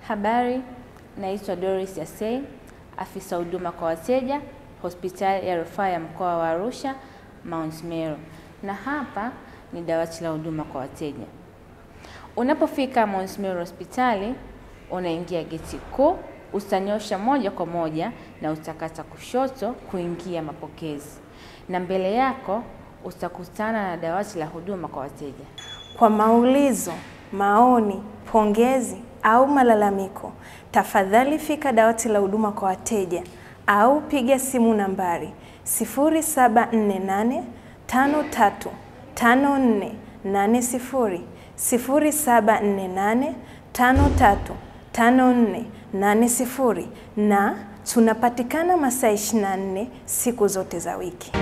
Habari, naitwa Doris Yasei, afisa huduma kwa wateja, hospitali ya rufaa ya mkoa wa Arusha, Mount Meru. Na hapa ni dawati la huduma kwa wateja. Unapofika Mount Meru hospitali, unaingia geti kuu, utanyosha moja kwa moja na utakata kushoto kuingia mapokezi. Na mbele yako utakutana na dawati la huduma kwa wateja. Kwa maulizo, maoni, pongezi au malalamiko, tafadhali fika dawati la huduma kwa wateja au piga simu nambari 0748 53 5480, 0748 53 5480, na tunapatikana masaa 24 siku zote za wiki.